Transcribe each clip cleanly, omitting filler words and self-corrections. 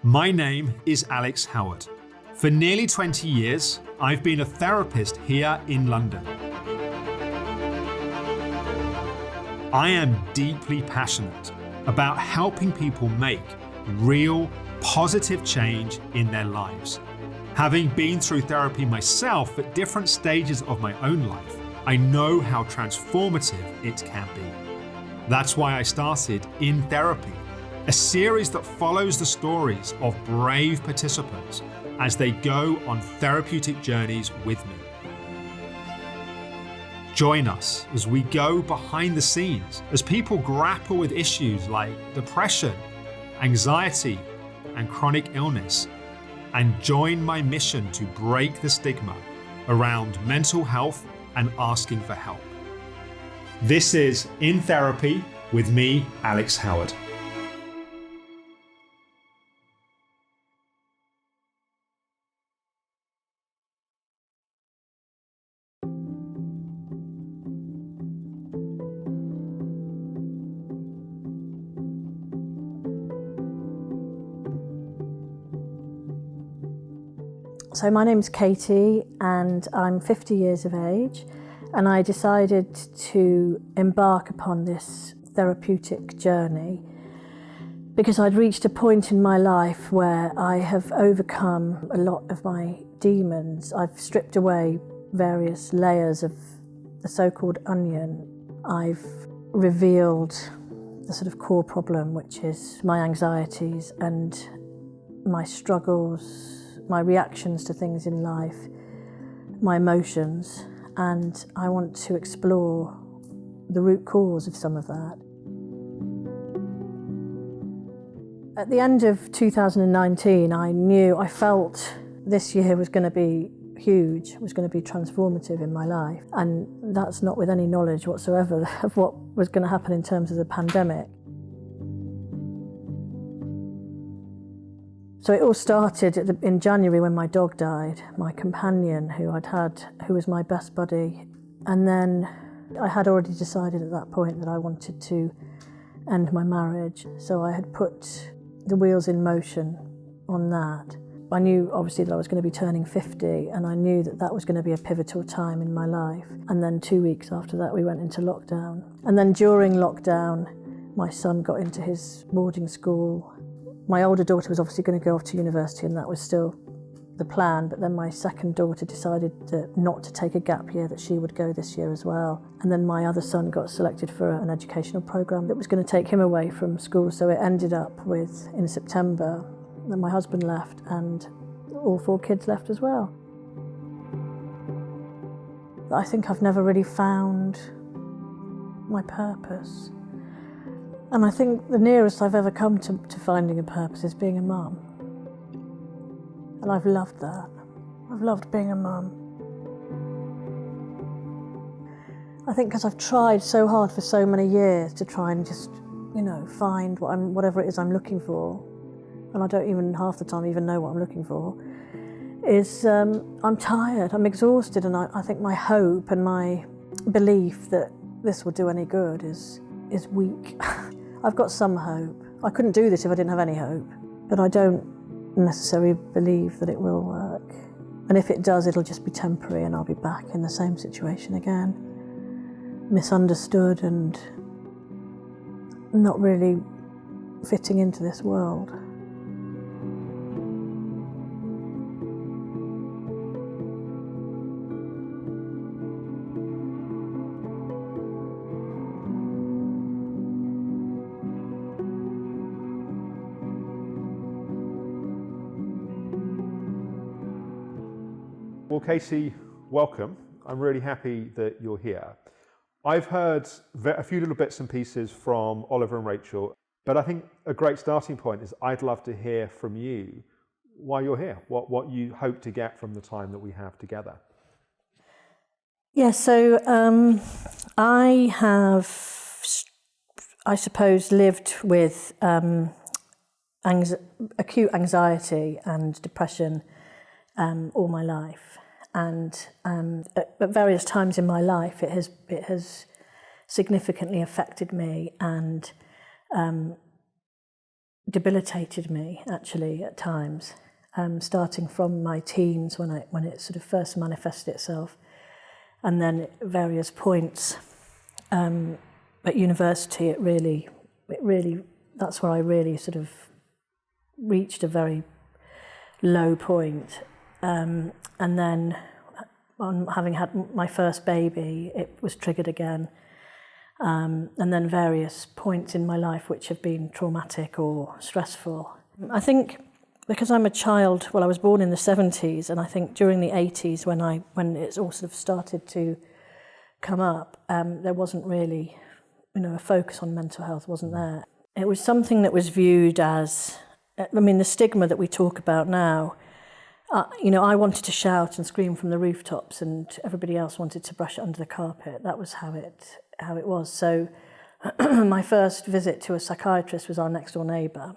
My name is Alex Howard. For nearly 20 years, I've been a therapist here in London. I am deeply passionate about helping people make real, positive change in their lives. Having been through therapy myself at different stages of my own life, I know how transformative it can be. That's why I started In Therapy, a series that follows the stories of brave participants as they go on therapeutic journeys with me. Join us as we go behind the scenes as people grapple with issues like depression, anxiety, and chronic illness, and join my mission to break the stigma around mental health and asking for help. This is In Therapy with me, Alex Howard. So my name's Katie and I'm 50 years of age, and I decided to embark upon this therapeutic journey because I'd reached a point in my life where I have overcome a lot of my demons. I've stripped away various layers of the so-called onion. I've revealed the sort of core problem, which is my anxieties and my struggles, my reactions to things in life, my emotions, and I want to explore the root cause of some of that. At the end of 2019, I felt this year was going to be huge, was going to be transformative in my life, and that's not with any knowledge whatsoever of what was going to happen in terms of the pandemic. So it all started in January when my dog died, my companion who was my best buddy. And then I had already decided at that point that I wanted to end my marriage. So I had put the wheels in motion on that. I knew obviously that I was going to be turning 50, and I knew that that was going to be a pivotal time in my life. And then 2 weeks after that, we went into lockdown. And then during lockdown, my son got into his boarding school. My older daughter was obviously going to go off to university, and that was still the plan, but then my second daughter decided not to take a gap year, that she would go this year as well. And then my other son got selected for an educational programme that was going to take him away from school, so it ended up with, in September, that my husband left and all 4 kids left as well. I think I've never really found my purpose. And I think the nearest I've ever come to finding a purpose is being a mum. And I've loved that. I've loved being a mum. I think because I've tried so hard for so many years to try and just, find whatever it is I'm looking for, and I don't even half the time even know what I'm looking for, I'm tired, I'm exhausted, and I think my hope and my belief that this will do any good is weak. I've got some hope. I couldn't do this if I didn't have any hope, but I don't necessarily believe that it will work. And if it does, it'll just be temporary and I'll be back in the same situation again. Misunderstood and not really fitting into this world. Well, Katie, welcome. I'm really happy that you're here. I've heard a few little bits and pieces from Oliver and Rachel, but I think a great starting point is I'd love to hear from you why you're here, what you hope to get from the time that we have together. Yeah, so I have, I suppose, lived with acute anxiety and depression all my life. And at various times in my life, it has significantly affected me and debilitated me actually at times, starting from my teens when it sort of first manifested itself, and then at various points at university. It really, that's where I really sort of reached a very low point, and then on having had my first baby, it was triggered again. And then various points in my life which have been traumatic or stressful. I think because I'm a child, well, I was born in the 70s, and I think during the 80s when it all sort of started to come up, there wasn't really, a focus on mental health wasn't there. It was something that was viewed as, the stigma that we talk about now, I wanted to shout and scream from the rooftops, and everybody else wanted to brush it under the carpet. That was how it was. So my first visit to a psychiatrist was our next door neighbour,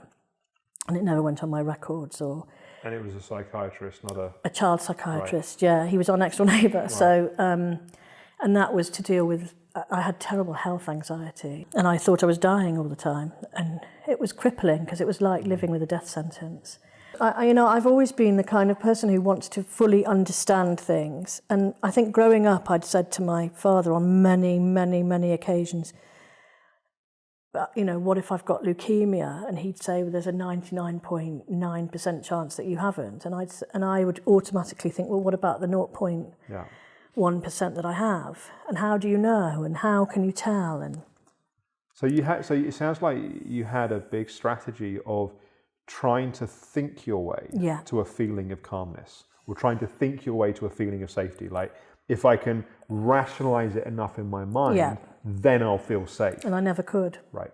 and it never went on my records. And it was a psychiatrist, not a child psychiatrist. Right. Yeah, he was our next door neighbour. Right. So and that was to deal with, I had terrible health anxiety, and I thought I was dying all the time, and it was crippling because it was like living with a death sentence. I've always been the kind of person who wants to fully understand things. And I think growing up, I'd said to my father on many, many, many occasions, what if I've got leukemia? And he'd say, well, there's a 99.9% chance that you haven't. And I would automatically think, well, what about the 0.1% that I have? And how do you know? And how can you tell? And so it sounds like you had a big strategy of trying to think your way to a feeling of calmness, or trying to think your way to a feeling of safety. Like, if I can rationalize it enough in my mind, then I'll feel safe. And I never could. Right.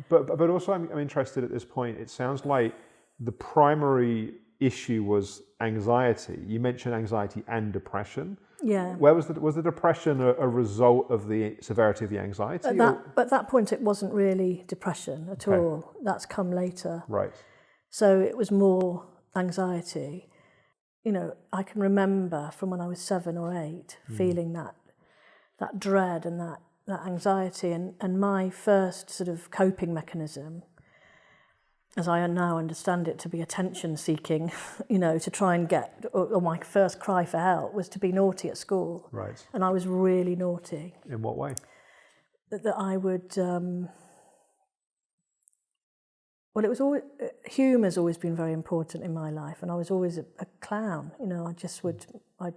But also I'm interested at this point, it sounds like the primary issue was anxiety. You mentioned anxiety and depression. Yeah. Where was the depression a result of the severity of the anxiety? At that point, it wasn't really depression at all. That's come later. Right. So it was more anxiety. I can remember from when I was 7 or 8 feeling that dread and that anxiety. And my first sort of coping mechanism, as I now understand it, to be attention seeking, to try and get, or my first cry for help was to be naughty at school. Right. And I was really naughty. In what way? That I would, it was always, humour's always been very important in my life, and I was always a clown. I just would, I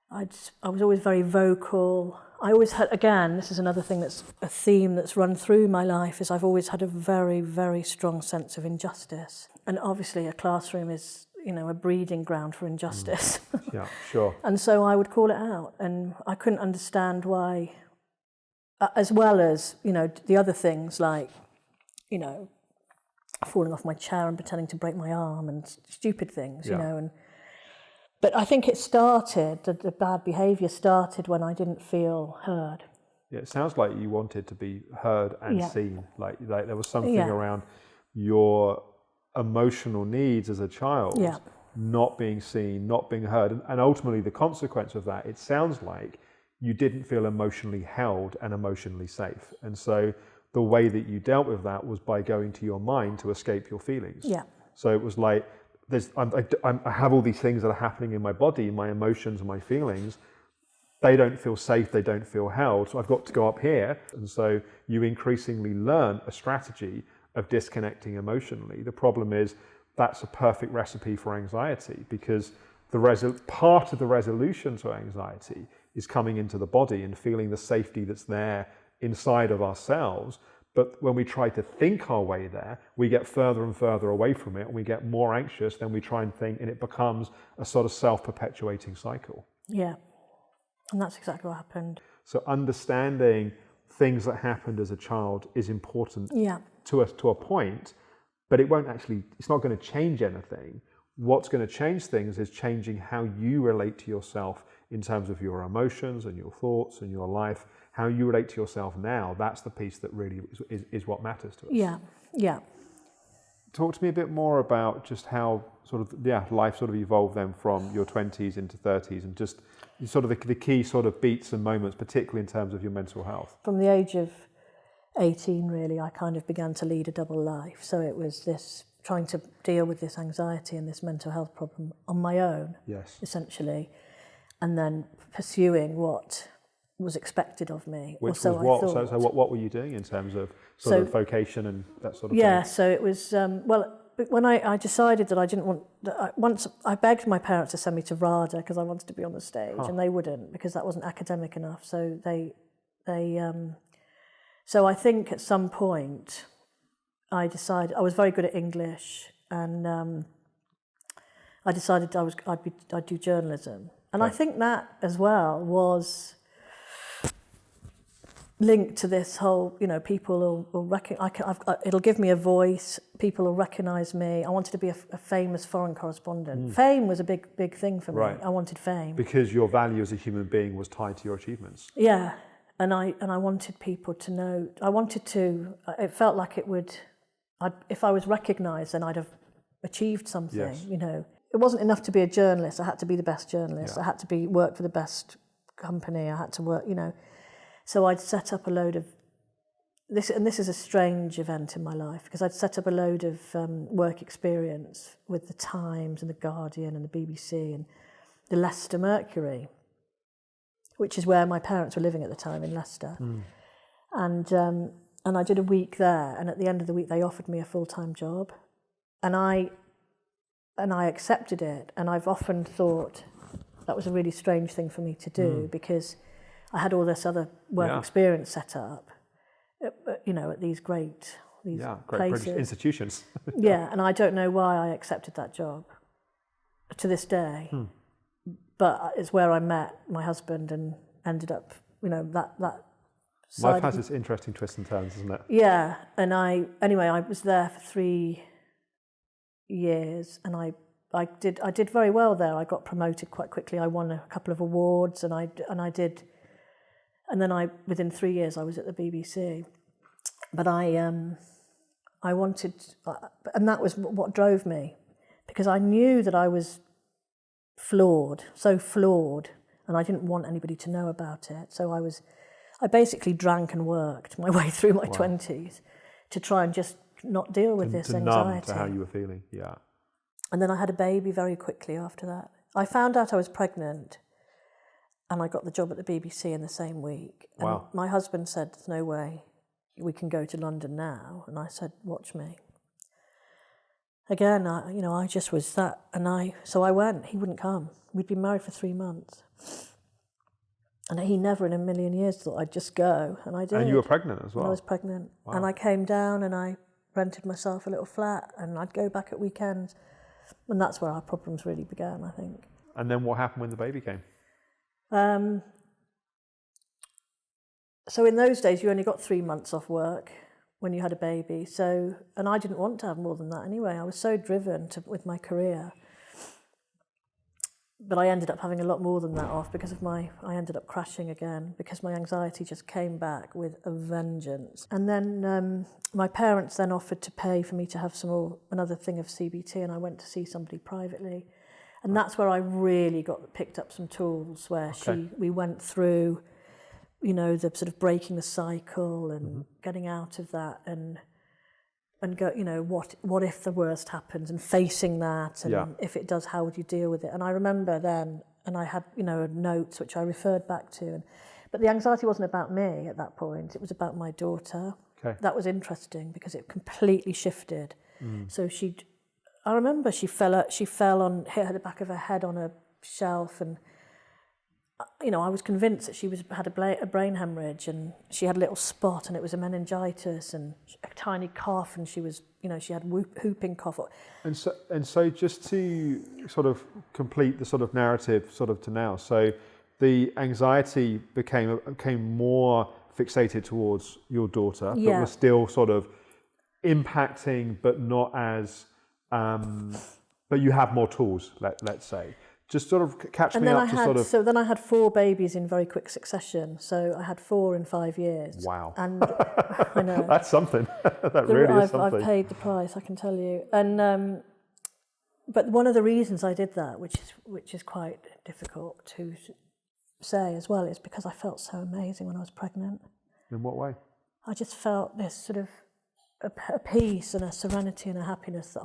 was always very vocal. I always had, again, this is another thing that's a theme that's run through my life, is I've always had a very, very strong sense of injustice. And obviously a classroom is, a breeding ground for injustice. Yeah, sure. And so I would call it out, and I couldn't understand why, as well as, the other things like, falling off my chair and pretending to break my arm and stupid things, But I think it started, the bad behaviour started when I didn't feel heard. Yeah, it sounds like you wanted to be heard and seen. Like there was something around your emotional needs as a child not being seen, not being heard. And ultimately the consequence of that, it sounds like you didn't feel emotionally held and emotionally safe. And so the way that you dealt with that was by going to your mind to escape your feelings. Yeah. So it was like, I have all these things that are happening in my body, my emotions and my feelings. They don't feel safe, they don't feel held, so I've got to go up here. And so you increasingly learn a strategy of disconnecting emotionally. The problem is that's a perfect recipe for anxiety, because part of the resolution to anxiety is coming into the body and feeling the safety that's there inside of ourselves. But when we try to think our way there, we get further and further away from it, and we get more anxious, then we try and think, and it becomes a sort of self-perpetuating cycle. Yeah, and that's exactly what happened. So understanding things that happened as a child is important to us to a point, but it's not going to change anything. What's going to change things is changing how you relate to yourself in terms of your emotions and your thoughts and your life. How you relate to yourself now, that's the piece that really is what matters to us. Yeah. Talk to me a bit more about just how life sort of evolved then from your 20s into 30s, and just sort of the key sort of beats and moments, particularly in terms of your mental health. From the age of 18 really, I kind of began to lead a double life. So it was this trying to deal with this anxiety and this mental health problem on my own, Yes. essentially, and then pursuing what was expected of me. Which so was what? I thought. So what were you doing in terms of sort of vocation and that sort of Yeah, thing? so it was, when I decided that I didn't want, once I begged my parents to send me to RADA because I wanted to be on the stage, and they wouldn't because that wasn't academic enough. So so I think at some point I decided, I was very good at English, and I decided I'd do journalism. And I think that as well was linked to this whole, people will recognize, it'll give me a voice, people will recognise me. I wanted to be a famous foreign correspondent. Fame was a big thing for me. Right. I wanted fame. Because your value as a human being was tied to your achievements. Yeah, and I wanted people to know, it felt like it would, if I was recognised, then I'd have achieved something, Yes. It wasn't enough to be a journalist, I had to be the best journalist, Yeah. I had to work for the best company, I had to work, So I'd set up a load of this, and this is a strange event in my life, because I'd set up a load of work experience with the Times and the Guardian and the BBC and the Leicester Mercury, which is where my parents were living at the time, in Leicester. And I did a week there, and at the end of the week they offered me a full-time job, and I accepted it. And I've often thought that was a really strange thing for me to do, because I had all this other work experience set up, at these great Great places. British institutions. Yeah, and I don't know why I accepted that job to this day. But it's where I met my husband and ended up, that side. Life has its interesting twists and turns, isn't it? Yeah, and I was there for 3 years, and I did very well there. I got promoted quite quickly. I won a couple of awards, and then within 3 years I was at the BBC. But I wanted, and that was what drove me, because I knew that I was so flawed, and I didn't want anybody to know about it. So I basically drank and worked my way through my 20s to try and just not deal with this anxiety. Numb to how you were feeling, yeah. And then I had a baby very quickly after that. I found out I was pregnant, and I got the job at the BBC in the same week. And Wow. my husband said, "There's no way we can go to London now." And I said, "Watch me." Again, I just was that, so I went. He wouldn't come. We'd been married for 3 months, and he never in a million years thought I'd just go, and I did. And you were pregnant as well? I was pregnant, Wow. and I came down and I rented myself a little flat, and I'd go back at weekends, and that's where our problems really began, I think. And then what happened when the baby came? So in those days, you only got 3 months off work when you had a baby. So, and I didn't want to have more than that anyway. I was so driven with my career. But I ended up having a lot more than that off because I ended up crashing again because my anxiety just came back with a vengeance. And then my parents then offered to pay for me to have another thing of CBT, and I went to see somebody privately. And that's where I really picked up some tools where we went through, the sort of breaking the cycle and getting out of that and go, what if the worst happens, and facing that, and if it does, how would you deal with it? And I remember then, and I had, notes which I referred back to, but the anxiety wasn't about me at that point, it was about my daughter. Okay. That was interesting because it completely shifted. So I remember she fell on, hit the back of her head on a shelf, and I was convinced that she had a brain hemorrhage, and she had a little spot, and it was a meningitis, and a tiny cough, and she was, she had whooping cough. And so just to sort of complete the sort of narrative sort of to now, so the anxiety became more fixated towards your daughter, but was still sort of impacting, but not as, but you have more tools, let's say. Just sort of catch me up to sort of... So then I had 4 babies in very quick succession. So I had 4 in 5 years. Wow. And I know. That's something. That really is something. I've paid the price, I can tell you. And but one of the reasons I did that, which is quite difficult to say as well, is because I felt so amazing when I was pregnant. In what way? I just felt this sort of a peace and a serenity and a happiness that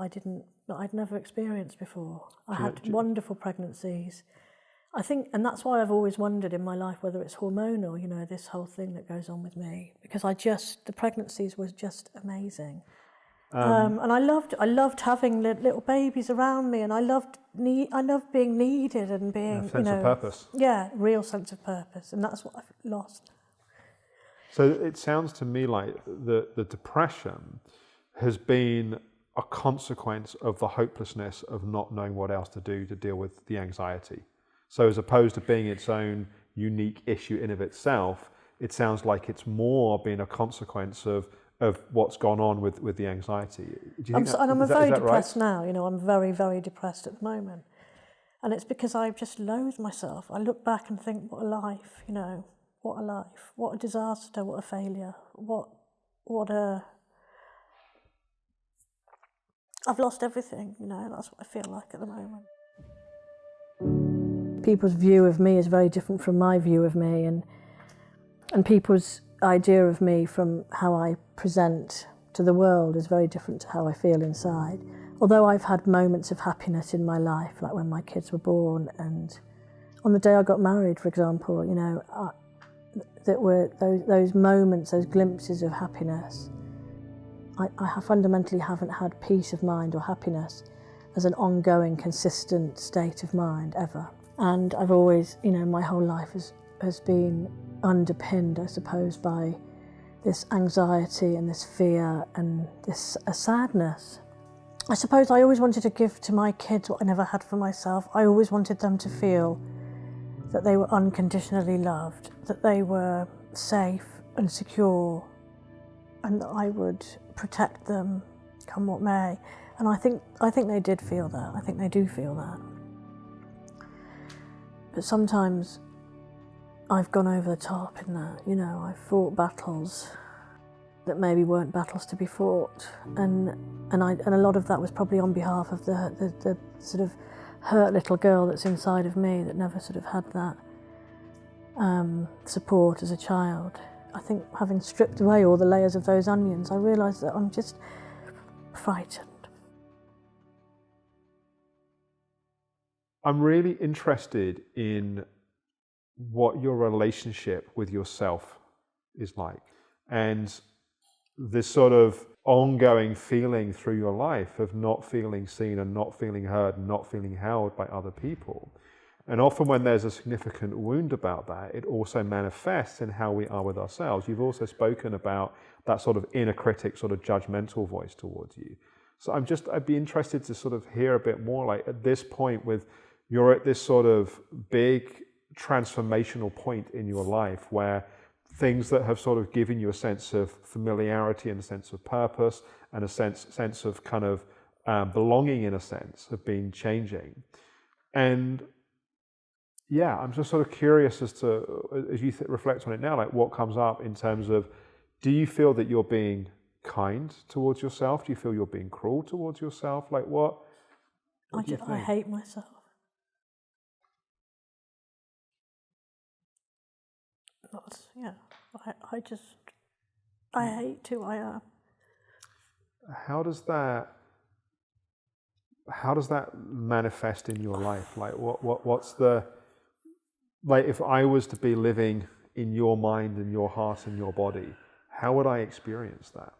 I'd never experienced before. I had wonderful pregnancies. I think, and that's why I've always wondered in my life whether it's hormonal, you know, this whole thing that goes on with me, because the pregnancies was just amazing. And I loved having little babies around me, and I loved being needed and being, sense of purpose. Yeah, real sense of purpose, and that's what I've lost. So it sounds to me like the depression has been a consequence of the hopelessness of not knowing what else to do to deal with the anxiety. So as opposed to being its own unique issue in of itself, it sounds like it's more been a consequence of what's gone on with the anxiety. I'm very depressed now, you know, I'm very, very depressed at the moment. And it's because I just loathe myself. I look back and think, what a life, you know, what a life, what a disaster, what a failure, I've lost everything, you know, that's what I feel like at the moment. People's view of me is very different from my view of me, and people's idea of me from how I present to the world is very different to how I feel inside. Although I've had moments of happiness in my life, like when my kids were born, and on the day I got married, for example, you know, that were those moments, those glimpses of happiness. I fundamentally haven't had peace of mind or happiness as an ongoing, consistent state of mind ever. And I've always, you know, my whole life has been underpinned, I suppose, by this anxiety and this fear and this sadness. I suppose I always wanted to give to my kids what I never had for myself. I always wanted them to feel that they were unconditionally loved, that they were safe and secure, and that I would protect them come what may. And I think they did feel that. I think they do feel that. But sometimes I've gone over the top in that, you know, I've fought battles that maybe weren't battles to be fought, and a lot of that was probably on behalf of the sort of hurt little girl that's inside of me that never sort of had that support as a child. I think having stripped away all the layers of those onions, I realised that I'm just frightened. I'm really interested in what your relationship with yourself is like, and this sort of ongoing feeling through your life of not feeling seen and not feeling heard and not feeling held by other people. And often when there's a significant wound about that, it also manifests in how we are with ourselves. You've also spoken about that sort of inner critic, sort of judgmental voice towards you. So I'd be interested to sort of hear a bit more, like at this point you're at this sort of big transformational point in your life where things that have sort of given you a sense of familiarity and a sense of purpose and a sense of kind of belonging in a sense have been changing. And yeah, I'm just sort of curious as you reflect on it now, like what comes up in terms of, do you feel that you're being kind towards yourself? Do you feel you're being cruel towards yourself? Like what do you think? I hate myself. I hate who I am. How does that manifest in your life? Like what's the, like if I was to be living in your mind and your heart and your body, how would I experience that?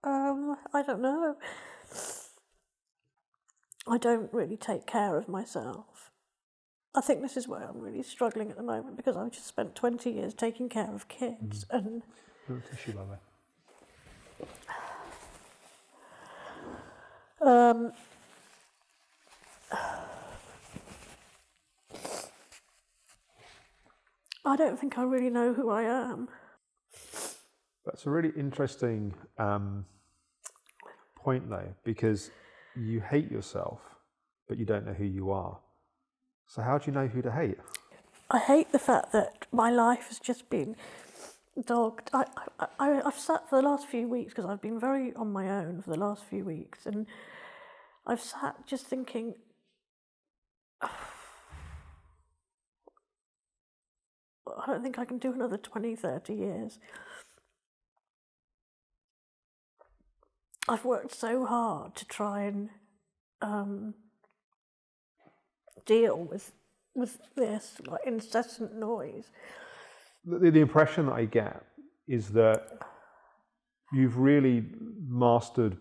I don't know. I don't really take care of myself. I think this is where I'm really struggling at the moment, because I've just spent 20 years taking care of kids and... Tissue, by the way. I don't think I really know who I am. That's a really interesting point though, because you hate yourself, but you don't know who you are. So how do you know who to hate? I hate the fact that my life has just been dogged. I've sat for the last few weeks, because I've been very on my own for the last few weeks, and I've sat just thinking, I don't think I can do another 20, 30 years. I've worked so hard to try and deal with this like incessant noise. The impression that I get is that you've really mastered,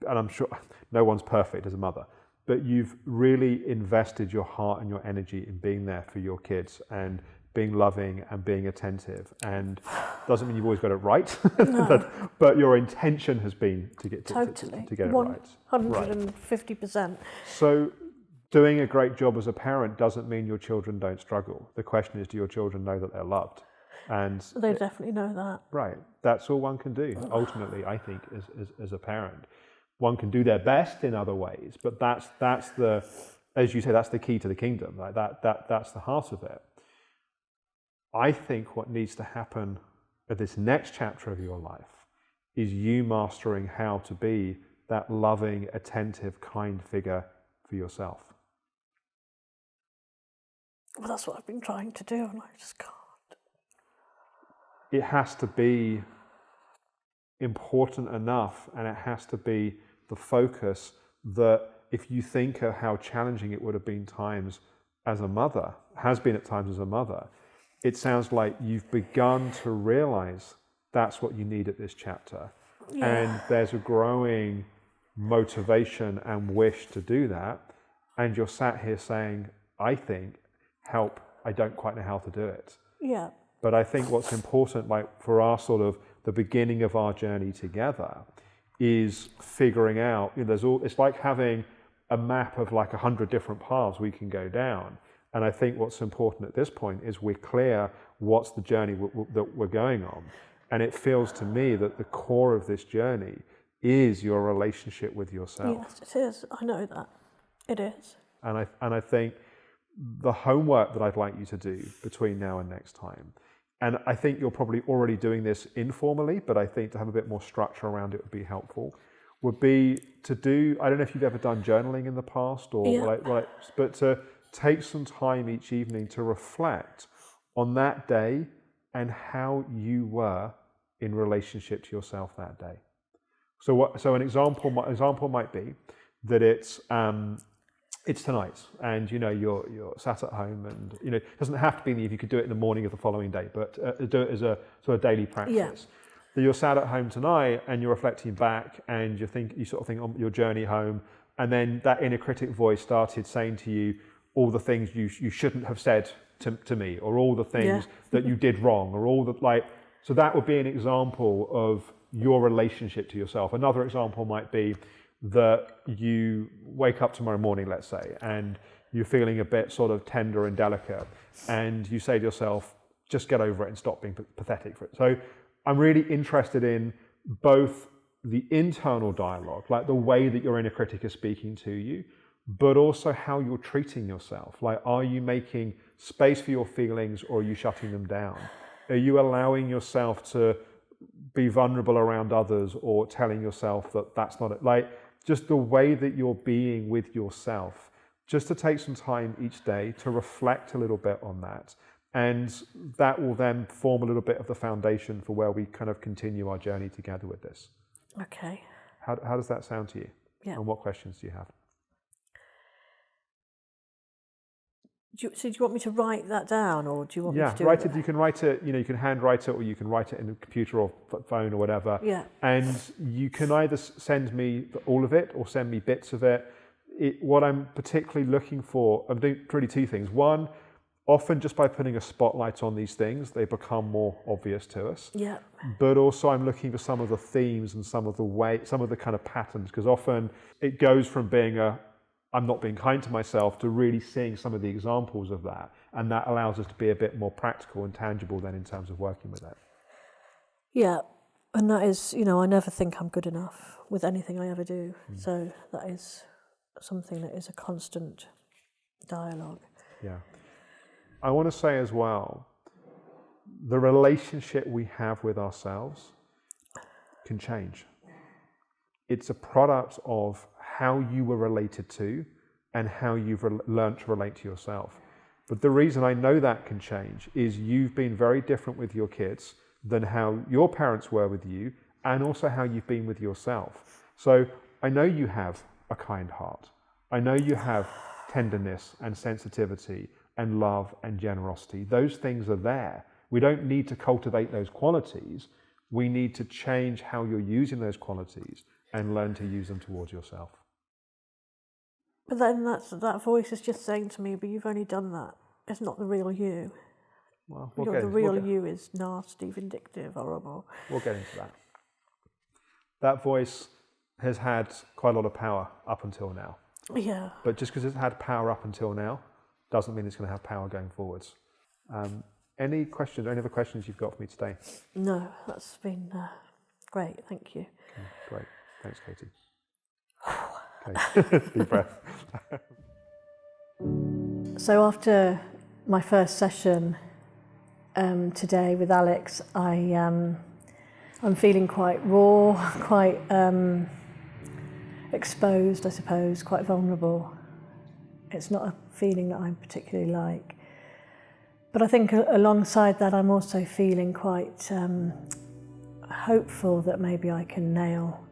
and I'm sure no one's perfect as a mother, but you've really invested your heart and your energy in being there for your kids and being loving and being attentive. And doesn't mean you've always got it right, No. but your intention has been to get Totally. to get it right. 150%. So doing a great job as a parent doesn't mean your children don't struggle. The question is, do your children know that they're loved? And They definitely know that. right, that's all one can do. Ultimately, I think, as a parent, one can do their best in other ways, but that's the, as you say, that's the key to the kingdom. Like that's the heart of it. I think what needs to happen at this next chapter of your life is you mastering how to be that loving, attentive, kind figure for yourself. Well, that's what I've been trying to do, and I just can't. It has to be important enough, and it has to be the focus that if you think of how challenging it would have been times as a mother, has been at times as a mother, it sounds like you've begun to realize that's what you need at this chapter. Yeah. And there's a growing motivation and wish to do that. And you're sat here saying, I think, help, I don't quite know how to do it. Yeah. But I think what's important, like for our sort of the beginning of our journey together, is figuring out, it's like having a map of like 100 different paths we can go down. And I think what's important at this point is we're clear what's the journey that we're going on. And it feels to me that the core of this journey is your relationship with yourself. Yes, it is. I know that. It is. And I think the homework that I'd like you to do between now and next time, and I think you're probably already doing this informally, but I think to have a bit more structure around it would be helpful, would be to do, I don't know if you've ever done journaling in the past, or but to take some time each evening to reflect on that day and how you were in relationship to yourself that day. So an example might be that it's tonight, and you're sat at home, and it doesn't have to be in the evening. You could do it in the morning of the following day, but do it as a sort of daily practice. Yeah. That you're sat at home tonight and you're reflecting back, and you sort of think on your journey home, and then that inner critic voice started saying to you all the things you shouldn't have said to me, or all the things that you did wrong, or all the so that would be an example of your relationship to yourself. Another example might be that you wake up tomorrow morning, let's say, and you're feeling a bit sort of tender and delicate, and you say to yourself, just get over it and stop being pathetic for it. So I'm really interested in both the internal dialogue, like the way that your inner critic is speaking to you, but also how you're treating yourself. Like, are you making space for your feelings, or are you shutting them down? Are you allowing yourself to be vulnerable around others, or telling yourself that that's not it? Like, just the way that you're being with yourself, just to take some time each day to reflect a little bit on that. And that will then form a little bit of the foundation for where we kind of continue our journey together with this. Okay. How does that sound to you? Yeah. And what questions do you have? Do you want me to write that down, or do you want me to do write it. You can write it, you can handwrite it, or you can write it in a computer or phone or whatever. Yeah. And you can either send me all of it or send me bits of it. What I'm particularly looking for, I'm doing really two things. One, often just by putting a spotlight on these things, they become more obvious to us. Yeah. But also I'm looking for some of the themes and some of the kind of patterns, because often it goes from being I'm not being kind to myself to really seeing some of the examples of that. And that allows us to be a bit more practical and tangible then in terms of working with it. Yeah. And that is, I never think I'm good enough with anything I ever do. So that is something that is a constant dialogue. Yeah. I want to say as well, the relationship we have with ourselves can change. It's a product of how you were related to and how you've learned to relate to yourself. But the reason I know that can change is you've been very different with your kids than how your parents were with you, and also how you've been with yourself. So I know you have a kind heart. I know you have tenderness and sensitivity and love and generosity. Those things are there. We don't need to cultivate those qualities. We need to change how you're using those qualities and learn to use them towards yourself. But then that voice is just saying to me, but you've only done that. It's not the real you. Well, The real you is nasty, vindictive, horrible. We'll get into that. That voice has had quite a lot of power up until now. Yeah. But just because it's had power up until now doesn't mean it's going to have power going forwards. Any questions, any other questions you've got for me today? No, that's been great, thank you. Okay, great. Thanks, Katie. Okay. Deep breath. So after my first session today with Alex, I'm feeling quite raw, quite exposed, I suppose, quite vulnerable. It's not a feeling that I particularly like. But I think alongside that, I'm also feeling quite hopeful that maybe I can nail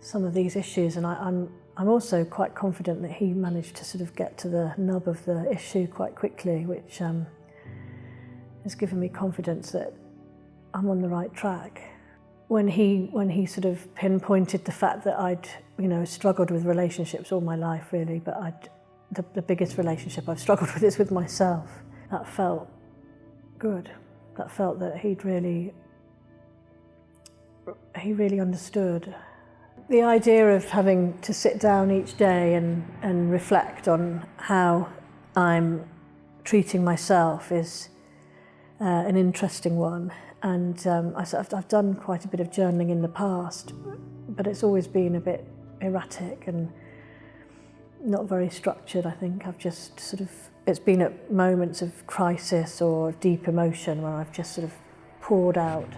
some of these issues. And I'm also quite confident that he managed to sort of get to the nub of the issue quite quickly, which has given me confidence that I'm on the right track. When he sort of pinpointed the fact that I'd struggled with relationships all my life really, but the biggest relationship I've struggled with is with myself. That felt good. That felt that he really understood. The idea of having to sit down each day and reflect on how I'm treating myself is an interesting one. And I've done quite a bit of journaling in the past, but it's always been a bit erratic and not very structured, I think. I've just sort of, it's been at moments of crisis or deep emotion where I've just sort of poured out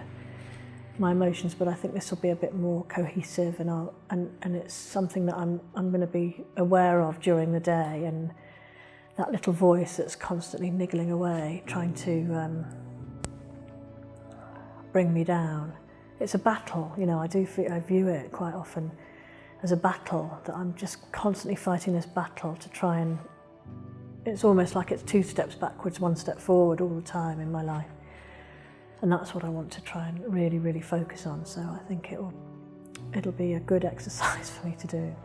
my emotions, but I think this will be a bit more cohesive and it's something that I'm going to be aware of during the day, and that little voice that's constantly niggling away, trying to bring me down. It's a battle, I view it quite often as a battle, that I'm just constantly fighting this battle to try and, it's almost like it's 2 steps backwards, 1 step forward all the time in my life. And that's what I want to try and really, really focus on. So I think it'll be a good exercise for me to do.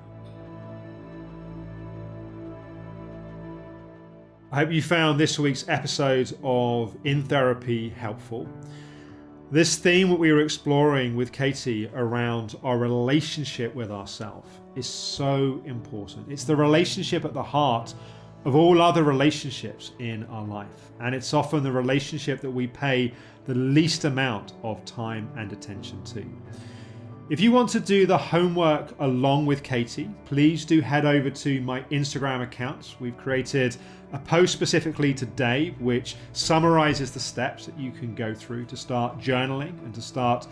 I hope you found this week's episode of In Therapy helpful. This theme that we were exploring with Katie around our relationship with ourselves is so important. It's the relationship at the heart of all other relationships in our life. And it's often the relationship that we pay the least amount of time and attention to. If you want to do the homework along with Katie, please do head over to my Instagram account. We've created a post specifically today which summarizes the steps that you can go through to start journaling and to start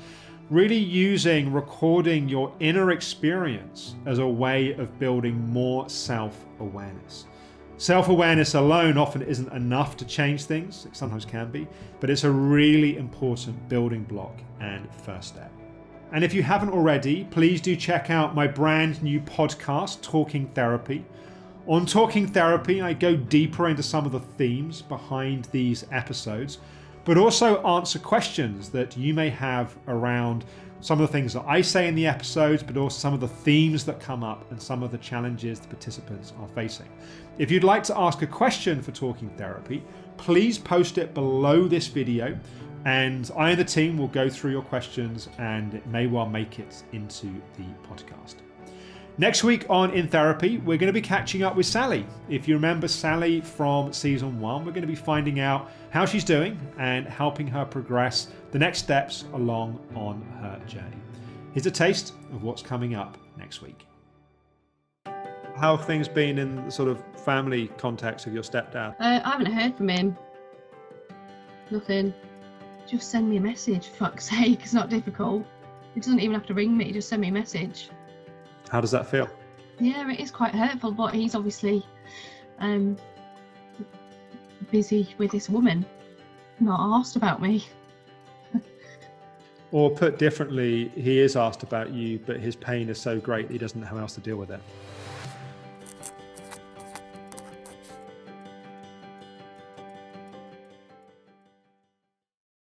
really using recording your inner experience as a way of building more self-awareness. Self-awareness alone often isn't enough to change things. It sometimes can be, but it's a really important building block and first step. And if you haven't already, please do check out my brand new podcast, Talking Therapy. On Talking Therapy, I go deeper into some of the themes behind these episodes, but also answer questions that you may have around some of the things that I say in the episodes, but also some of the themes that come up and some of the challenges the participants are facing. If you'd like to ask a question for Talking Therapy, please post it below this video, and I and the team will go through your questions, and it may well make it into the podcast. Next week on In Therapy, we're going to be catching up with Sally. If you remember Sally from season 1, we're going to be finding out how she's doing and helping her progress the next steps along on her journey. Here's a taste of what's coming up next week. How have things been in the sort of family context of your stepdad? I haven't heard from him. Nothing. Just send me a message, for fuck's sake. It's not difficult. He doesn't even have to ring me, just send me a message. How does that feel? Yeah, it is quite hurtful, but he's obviously busy with this woman, not asked about me. Or put differently, he is asked about you, but his pain is so great that he doesn't know how else to deal with it.